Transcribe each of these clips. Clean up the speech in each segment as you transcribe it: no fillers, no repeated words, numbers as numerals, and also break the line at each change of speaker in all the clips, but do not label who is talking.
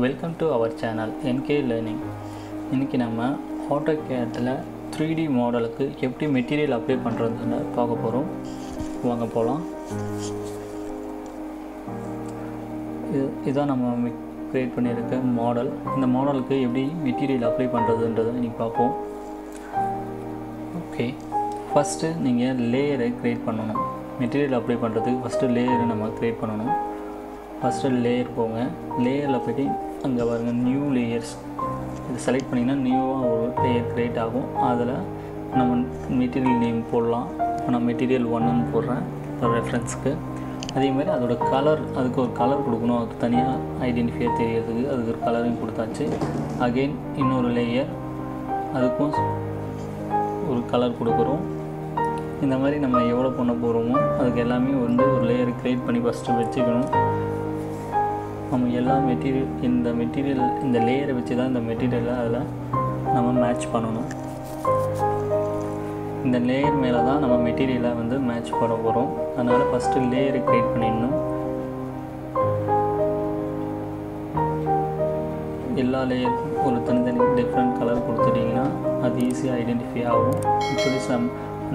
Welcome to our channel NK Learning. இன்னைக்கு நம்ம AutoCADல 3D மாடலுக்கு எப்படி மெட்டீரியல் அப்ளை பண்றதுன்னு பார்க்க போறோம். வாங்க போலாம். இதான் நம்ம கிரியேட் பண்ணியிருக்க மாடல். இந்த மாடலுக்கு எப்படி மெட்டீரியல் அப்ளை பண்றதுன்றதை இன்னைக்கு பார்ப்போம். ஓகே. ஃபர்ஸ்ட் நீங்க லேயரை கிரியேட் பண்ணனும். மெட்டீரியல் அப்ளை பண்றதுக்கு ஃபர்ஸ்ட் லேயரை நம்ம கிரியேட் பண்ணனும். ஃபர்ஸ்ட் லேயர் போங்க. லேயரில் போய்ட்டு அங்கே பாருங்க நியூ லேயர்ஸ் இது செலக்ட் பண்ணிங்கன்னா நியூவாக ஒரு லேயர் க்ரியேட் ஆகும். அதில் நம்ம மெட்டீரியல் நேம் போடலாம். இப்போ நான் மெட்டீரியல் 1ன்னு போடுறேன் ஒரு ரெஃபரன்ஸ்க்கு. அதேமாதிரி அதோட கலர், அதுக்கு ஒரு கலர் கொடுக்கணும். அதுக்கு தனியாக ஐடென்டிஃபையர் தெரியறதுக்கு அதுக்கு ஒரு கலரையும் கொடுத்தாச்சு. அகெயின் இன்னொரு லேயர், அதுக்கும் ஒரு கலர் கொடுக்குறோம். இந்த மாதிரி நம்ம எவ்வளோ பண்ண போகிறோமோ அதுக்கு எல்லாமே வந்து ஒரு லேயர் க்ரியேட் பண்ணி ஃபஸ்ட்டு வச்சுக்கணும். நம்ம எல்லா இந்த லேயரை வச்சு தான் இந்த மெட்டீரியலை அதில் நம்ம மேட்ச் பண்ணணும். இந்த லேயர் மேலே தான் நம்ம மெட்டீரியலை வந்து மேட்ச் பண்ண போகிறோம். அதனால் ஃபஸ்ட்டு லேயரை க்ரியேட் பண்ணிடணும். எல்லா லேயருக்கும் ஒரு தனித்தனி டிஃப்ரெண்ட் கலர் கொடுத்துட்டிங்கன்னா அது ஈஸியாக ஐடென்டிஃபை ஆகும்.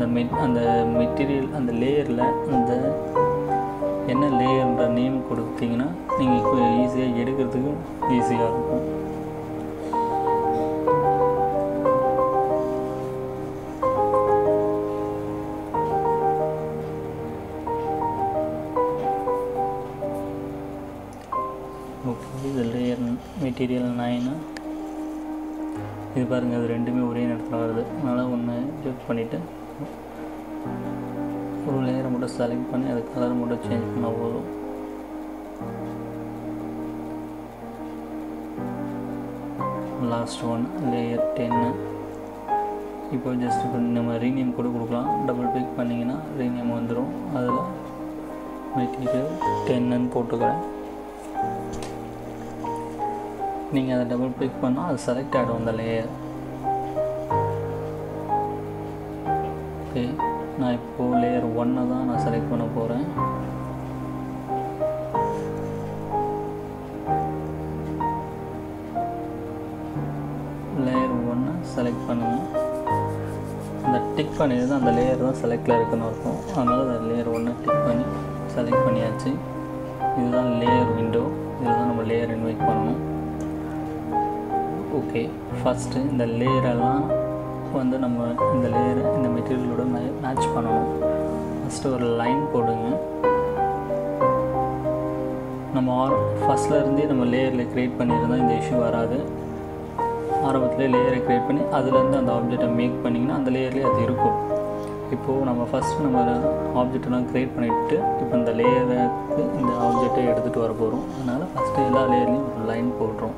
இப்படி அந்த மெட்டீரியல் அந்த லேயரில் அந்த என்ன லேயர்ன்ற நேம் கொடுத்தீங்கன்னா நீங்கள் இப்போ ஈஸியாக எடுக்கிறதுக்கும் ஈஸியாக இருக்கும். ஓகே, இது லேயர் மெட்டீரியல் 9. இது பாருங்கள், அது ரெண்டுமே ஒரே நேரத்தில் வருது. அதனால் ஒன்று செக் பண்ணிவிட்டு ஒரு லேயரை மட்டும் செலக்ட் பண்ணி அது கலர் மட்டும் சேஞ்ச் பண்ணால் போதும். Last one layer 10. இப்போ ஜஸ்ட் இப்போ நம்ம ரீநேம் கூட கொடுக்கலாம். டபுள் கிளிக் பண்ணிங்கன்னா ரீநேம் வந்துடும். அதில் மெட்டீரியல் 10ன்னு போட்டுக்கிறேன். நீங்கள் அதை டபுள் கிளிக் பண்ணால் அது செலக்ட் ஆகிடும் அந்த லேயர். ஓகே, நான் இப்போது லேயர் 1 தான் நான் செலக்ட் பண்ண போகிறேன். லேயர் 1 செலக்ட் பண்ணுங்கள். அந்த டிக் பண்ணியது அந்த லேயர் தான் செலக்டில் இருக்குன்னு இருக்கும். அதனால் அந்த லேயர் 1 டிக் பண்ணி செலக்ட் பண்ணியாச்சு. இதுதான் லேயர் விண்டோ. இதில் தான் நம்ம லேயர் இன்வைட் பண்ணணும். ஓகே, ஃபஸ்ட்டு இந்த லேயரெல்லாம் வந்து நம்ம இந்த லேயரை இந்த மெட்டீரியலோட மேட்ச் பண்ணணும். ஃபஸ்ட்டு ஒரு லைன் போடுங்க. நம்ம ஃபஸ்ட்லேருந்தே நம்ம லேயரில் க்ரியேட் பண்ணியிருந்தால் இந்த இஷ்யூ வராது. ஆரம்பத்தில் லேயரை க்ரியேட் பண்ணி அதுலேருந்து அந்த ஆப்ஜெக்டை மேக் பண்ணிங்கன்னா அந்த லேயர்லேயே அது இருக்கும். இப்போது நம்ம ஃபஸ்ட்டு நம்ம ஆப்ஜெக்டெல்லாம் க்ரியேட் பண்ணிவிட்டு இப்போ இந்த லேயருக்கு இந்த ஆப்ஜெக்டை எடுத்துகிட்டு வர போகிறோம். அதனால் ஃபஸ்ட்டு எல்லா லேயர்லேயும் ஒரு லைன் போடுறோம்.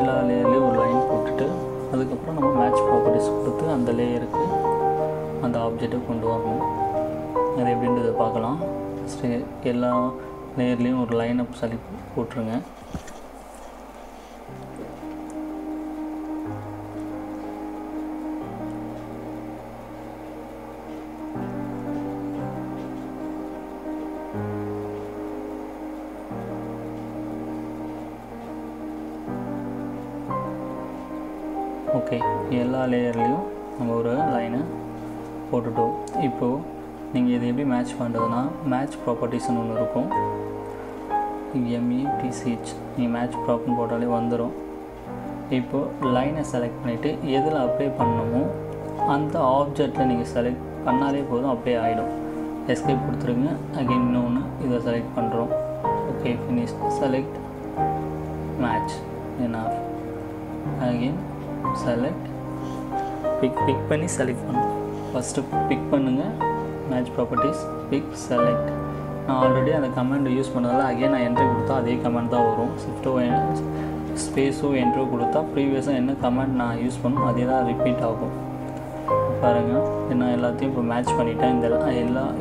எல்லா லேயர்லேயும் ஒரு லைன் போட்டுட்டு அதுக்கப்புறம் நம்ம மேட்ச் ப்ராப்பர்ட்டிஸ் கொடுத்து அந்த லேயருக்கு அந்த ஆப்ஜெக்டை கொண்டு வரணும். அது எப்படின்றத பார்க்கலாம். ஃபஸ்ட்டு எல்லா லேயர்லேயும் ஒரு லைன் அப் சொல்லி போட்டுருங்க. ஓகே, எல்லா லேயர்லேயும் நம்ம ஒரு லைனை போட்டுட்டோம். இப்போது நீங்கள் இதை எப்படி மேட்ச் பண்ணுறதுன்னா மேட்ச் ப்ராப்பர்ட்டிஸ்னு ஒன்று இருக்கும். METCH நீங்கள் மேட்ச் ப்ராப்பர்ட்டின்னு போட்டாலே வந்துடும். இப்போது லைனை செலக்ட் பண்ணிவிட்டு எதில் அப்ளை பண்ணணுமோ அந்த ஆப்ஜெக்டில் நீங்கள் செலக்ட் பண்ணாலே போதும், அப்ளை ஆகிடும். எஸ்கேப் கொடுத்துருங்க. அகெயின் இன்னொன்று இதை செலக்ட் பண்ணுறோம். Okay, finish. செலக்ட் மேட்ச் என்ஆர். அகெயின் செலக்ட் பிக் பண்ணி செலக்ட் பண்ணும். ஃபஸ்ட்டு பிக் பண்ணுங்கள். Match properties pick select. நான் ஆல்ரெடி அந்த கமெண்ட் யூஸ் பண்ணதால் அகைன் நான் என்ட்ரு கொடுத்தா அதே கமெண்ட் தான் வரும். ஷிஃப்ட்டோ ஸ்பேஸோ என்ட்ரு கொடுத்தா ப்ரீவியஸாக என்ன கமெண்ட் நான் யூஸ் பண்ணணும் அதே தான் ரிப்பீட் ஆகும். பாருங்கள், நான் எல்லாத்தையும் இப்போ மேட்ச் பண்ணிட்டேன்.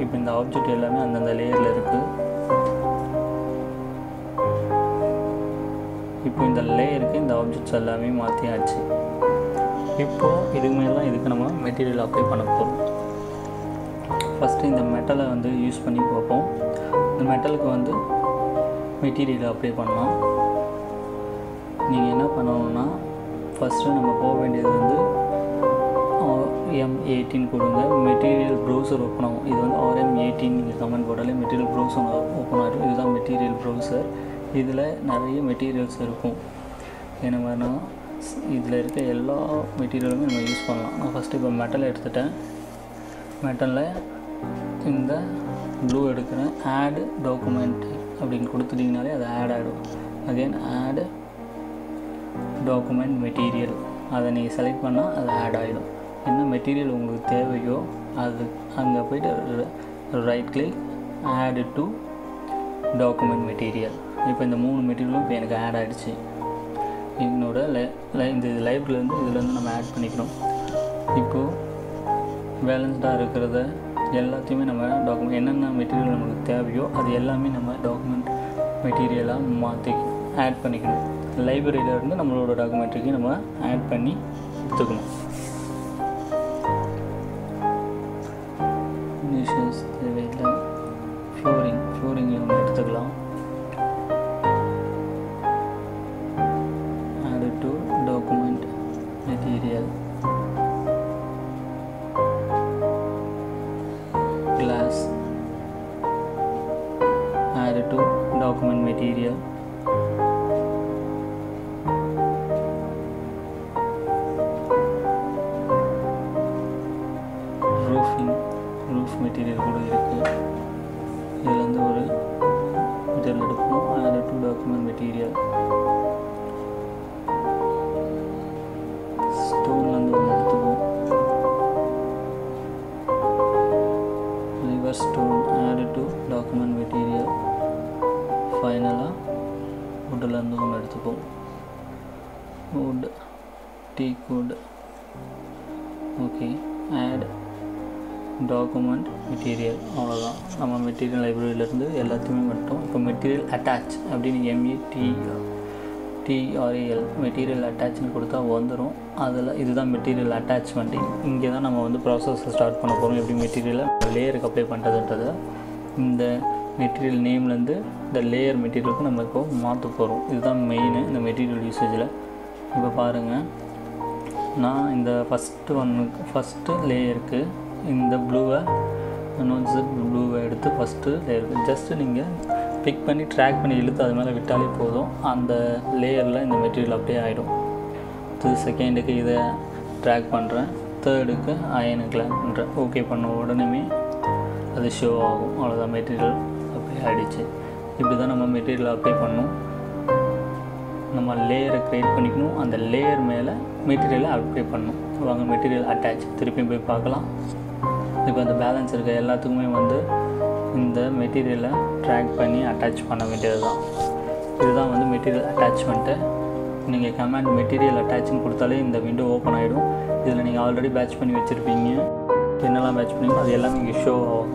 இப்போ இந்த ஆப்ஜெக்ட் எல்லாமே அந்தந்த லேயரில் இருக்குது. இப்போ இந்த லேயருக்கு இந்த ஆப்ஜெக்ட்ஸ் எல்லாமே மாற்றியாச்சு. இப்போது இதுக்கு மேலே இதுக்கு நம்ம மெட்டீரியல் அப்ளை பண்ண போகிறோம். ஃபஸ்ட்டு இந்த மெட்டலை வந்து யூஸ் பண்ணி பார்ப்போம். இந்த மெட்டலுக்கு வந்து மெட்டீரியலை அப்ளை பண்ணலாம். நீங்கள் என்ன பண்ணணுன்னா ஃபஸ்ட்டு நம்ம போக வேண்டியது வந்து RM18 கொடுங்க. மெட்டீரியல் ப்ரௌசர் ஓப்பன் ஆகும். இது வந்து RM18 நீங்கள் கமெண்ட் போட்டாலே மெட்டீரியல் ப்ரௌசர் ஓப்பன் ஆகிடும். இதுதான் மெட்டீரியல் ப்ரௌசர். இதில் நிறைய மெட்டீரியல்ஸ் இருக்கும். என்ன மாதிரினா இதில் இருக்க எல்லா மெட்டீரியலுமே நம்ம யூஸ் பண்ணலாம். நான் ஃபஸ்ட்டு இப்போ மெட்டல் எடுத்துட்டேன். மெட்டலில் இந்த ப்ளூ எடுக்கிறேன். ஆட் டாக்குமெண்ட் அப்படின்னு கொடுத்துட்டிங்கனாலே அது ஆட் ஆகிடும். அகெயின் ஆட் டாக்குமெண்ட் மெட்டீரியல் அதை நீங்கள் செலக்ட் பண்ணால் அது ஆட் ஆகிடும். என்ன மெட்டீரியல் உங்களுக்கு தேவையோ அது அங்கே போய்ட்டு right click add to document material. இப்போ இந்த 3 மெட்டீரியலும் இப்போ எனக்கு ஆட் ஆகிடுச்சு. என்னோட இந்த லைப்ரரிலேருந்து இதிலேருந்து நம்ம ஆட் பண்ணிக்கணும். இப்போது பேலன்ஸ்டாக இருக்கிறத எல்லாத்தையுமே நம்ம டாக்குமெண்ட் என்னென்ன மெட்டீரியல் நமக்கு தேவையோ அது எல்லாமே நம்ம டாக்குமெண்ட் மெட்டீரியலாக மாற்றி ஆட் பண்ணிக்கணும். லைப்ரரியிலேருந்து நம்மளோட டாக்குமெண்ட்டுக்கு நம்ம ஆட் பண்ணி எடுத்துக்கணும். நியூஷன்ஸ் தேவையில்லை. ஃப்ளோரிங்கில் நம்ம எடுத்துக்கலாம். Add to document material. Glass add to document material. Roof material கூட இருக்குது. இதுலேருந்து ஒரு மெட்டீரியல் எடுப்போம். Add to document material. ஸ்டோன்லேருந்து ஒன்று எடுத்துக்குவோம். River stone add to document material. ஃபைனலாக வுட்லேருந்து ஒன்று எடுத்துப்போம். Wood teak wood. Okay, add document material. அவ்வளோதான். நம்ம மெட்டீரியல் லைப்ரரியிலேருந்து எல்லாத்தையுமே மட்டும் இப்போ மெட்டீரியல் அட்டாச் அப்படின்னு METRAL மெட்டீரியல் அட்டாச்னு கொடுத்தா வந்துடும். அதில் இதுதான் மெட்டீரியல் அட்டாச்மெண்ட்டு. இங்கே தான் நம்ம வந்து ப்ராசஸை ஸ்டார்ட் பண்ண போகிறோம். எப்படி மெட்டீரியலை லேயருக்கு அப்ளை பண்ணுறதுன்றதை இந்த மெட்டீரியல் நேம்லேருந்து இந்த லேயர் மெட்டீரியலுக்கு நம்ம இப்போ மாற்ற போகிறோம். இதுதான் மெயின் இந்த மெட்டீரியல் யூசேஜில். இப்போ பாருங்கள், நான் இந்த ஃபஸ்ட்டு லேயருக்கு இந்த ப்ளூவை எடுத்து ஃபஸ்ட்டு லேயருக்கு ஜஸ்ட்டு நீங்கள் பிக் பண்ணி ட்ராக் பண்ணி இழுத்து அது மேலே விட்டாலே போதும். அந்த லேயரில் இந்த மெட்டீரியல் அப்படியே ஆகிடும். செகண்டுக்கு இதை ட்ராக் பண்ணுறேன். தேர்டுக்கு அயனுக்கு கிளாக் பண்ணுறேன். ஓகே பண்ண உடனே அது ஷோ ஆகும். அவ்வளோதான், மெட்டீரியல் அப்படியே ஆகிடுச்சு. இப்படி தான் நம்ம மெட்டீரியல் அப்ளை பண்ணணும். நம்ம லேயரை க்ரியேட் பண்ணிக்கணும். அந்த லேயர் மேலே மெட்டீரியலை அப்ளை பண்ணணும். வாங்க மெட்டீரியல் அட்டாச் திருப்பியும் போய் பார்க்கலாம். இப்போ அந்த பேலன்ஸ் இருக்க எல்லாத்துக்குமே வந்து இந்த மெட்டீரியலை ட்ராக் பண்ணி அட்டாச் பண்ண வேண்டியது தான். இதுதான் வந்து மெட்டீரியல் அட்டாச்மெண்ட்டு. நீங்கள் கமாண்ட் மெட்டீரியல் அட்டாச்னு கொடுத்தாலே இந்த விண்டோ ஓப்பன் ஆகிடும். இதில் நீங்கள் ஆல்ரெடி பேட்ச் பண்ணி வச்சுருப்பீங்க. என்னெல்லாம் பேட்ச் பண்ணிங்களோ அது எல்லாமே இங்கே ஷோ ஆகும்.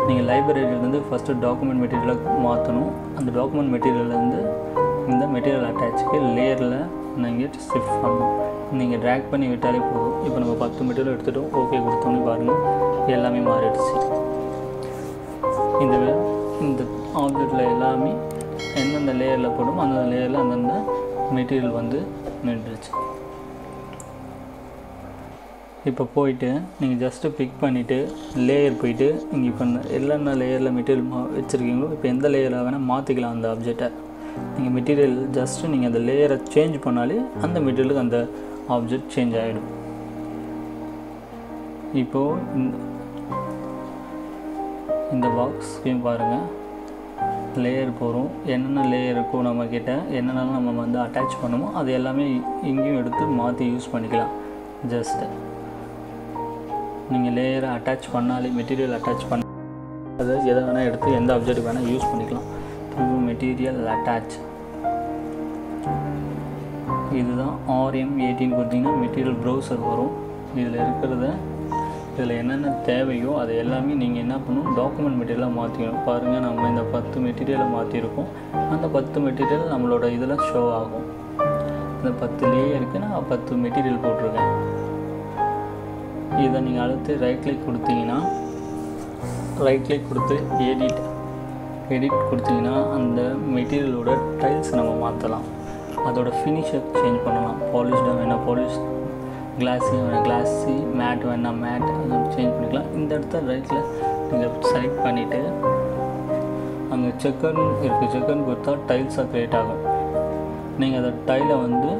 நீங்கள் லைப்ரரியிலேருந்து ஃபஸ்ட்டு டாக்குமெண்ட் மெட்டீரியலை மாற்றணும். அந்த டாக்குமெண்ட் மெட்டீரியல்லேருந்து இந்த மெட்டீரியல் அட்டாச்சுக்கு லேயரில் நீங்கள் ஷிஃப்ட் பண்ணணும். நீங்கள் ட்ராக் பண்ணி விட்டாலே போதும். இப்போ நம்ம 10 மெட்டீரியல் எடுத்துகிட்டோம். ஓகே கொடுத்தோன்னே பாருங்கள் எல்லாமே மாறிடுச்சு. இந்த ஆப்ஜெக்டில் எல்லாமே எந்தெந்த லேயரில் போடுமோ அந்தந்த லேயரில் அந்தந்த மெட்டீரியல் வந்து நின்றுச்சு. இப்போ போயிட்டு நீங்கள் ஜஸ்ட்டு பிக் பண்ணிவிட்டு லேயர் போயிட்டு நீங்கள் இப்போ என்னென்ன லேயரில் மெட்டீரியல் வச்சுருக்கீங்களோ இப்போ எந்த லேயரில் வேணால் மாற்றிக்கலாம். அந்த ஆப்ஜெக்டை நீங்கள் மெட்டீரியல் ஜஸ்ட்டு நீங்கள் அந்த லேயரை சேஞ்ச் பண்ணாலே அந்த மெட்டீரியலுக்கு அந்த ஆப்ஜெக்ட் சேஞ்ச் ஆகிடும். இப்போது இந்த பாக்ஸ்கையும் பாருங்கள், லேயர் போகிறோம். என்னென்ன லேயர் இருக்கோ நம்மக்கிட்ட என்னென்னலாம் நம்ம வந்து அட்டாச் பண்ணுமோ அது எல்லாமே இங்கேயும் எடுத்து மாற்றி யூஸ் பண்ணிக்கலாம். ஜஸ்ட்டு நீங்கள் லேயரை அட்டாச் பண்ணாலே மெட்டீரியல் அட்டாச் பண்ண அது எதை வேணால் எடுத்து எந்த ஆப்ஜெக்ட் வேணால் யூஸ் பண்ணிக்கலாம். திரும்ப மெட்டீரியல் அட்டாச் இதுதான் RM18 கொடுத்தீங்கன்னா மெட்டீரியல் ப்ரௌசர் வரும். இதில் என்னென்ன தேவையோ அது எல்லாமே நீங்கள் என்ன பண்ணணும், டாக்குமெண்ட் மெட்டீரியலாக மாற்றிக்கணும். பாருங்கள், நம்ம இந்த 10 மெட்டீரியலை மாற்றிருக்கோம். அந்த 10 மெட்டீரியல் நம்மளோட இதில் ஷோ ஆகும். இந்த 10 லேயருக்கு நான் 10 மெட்டீரியல் போட்டிருக்கேன். இதை நீங்கள் அடுத்து ரைட் கிளிக் கொடுத்தீங்கன்னா ரைட் கிளிக் கொடுத்து எடிட் கொடுத்தீங்கன்னா அந்த மெட்டீரியலோட டைல்ஸ் நம்ம மாற்றலாம், அதோட ஃபினிஷை சேஞ்ச் பண்ணலாம். பாலிஷ்டாக வேணால் பாலிஷ், கிளாஸி வேணால் கிளாஸி, மேட் வேணால் மேட், அதை சேஞ்ச் பண்ணிக்கலாம். இந்த இடத்த ரைட்டில் நீங்கள் செலக்ட் பண்ணிவிட்டு அங்கே செக்கன் இருக்குது, செக்கன் கொடுத்தா டைல்ஸாக க்ரியேட் ஆகும். நீங்கள் அதை டைலை வந்து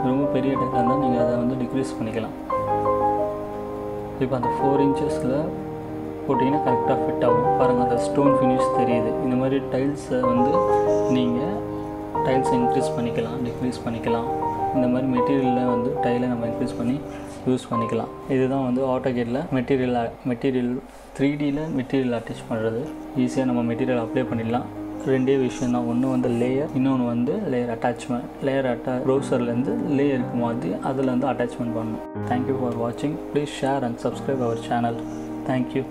ரொம்ப பெரிய டைலாக இருந்தால் நீங்கள் அதை வந்து டிக்ரீஸ் பண்ணிக்கலாம். இப்போ அந்த 4 இன்ச்சஸில் போட்டிங்கன்னா கரெக்டாக ஃபிட் ஆகும். பாருங்கள் அந்த ஸ்டோன் ஃபினிஷ் தெரியுது. இந்த மாதிரி டைல்ஸை வந்து நீங்கள் டைல்ஸை இன்க்ரீஸ் பண்ணிக்கலாம், டிக்ரீஸ் பண்ணிக்கலாம். இந்த மாதிரி மெட்டீரியலில் வந்து டைலை நம்ம இன்க்ரீஸ் பண்ணி யூஸ் பண்ணிக்கலாம். இதுதான் வந்து ஆட்டோகேடில் மெட்டீரியல் 3Dயில் மெட்டீரியல் அட்டாச் பண்ணுறது. ஈஸியாக நம்ம மெட்டீரியல் அப்ளை பண்ணிடலாம். ரெண்டே விஷயம் தான், ஒன்று வந்து லேயர், இன்னொன்று வந்து லேயர் அட்டாச்மெண்ட். லேயர் ப்ரௌசர்லேருந்து லேயருக்கு மாற்றி அதில் வந்து அட்டாச்மெண்ட் பண்ணணும். தேங்க்யூ ஃபார் வாட்சிங். Please share and subscribe our channel. Thank you.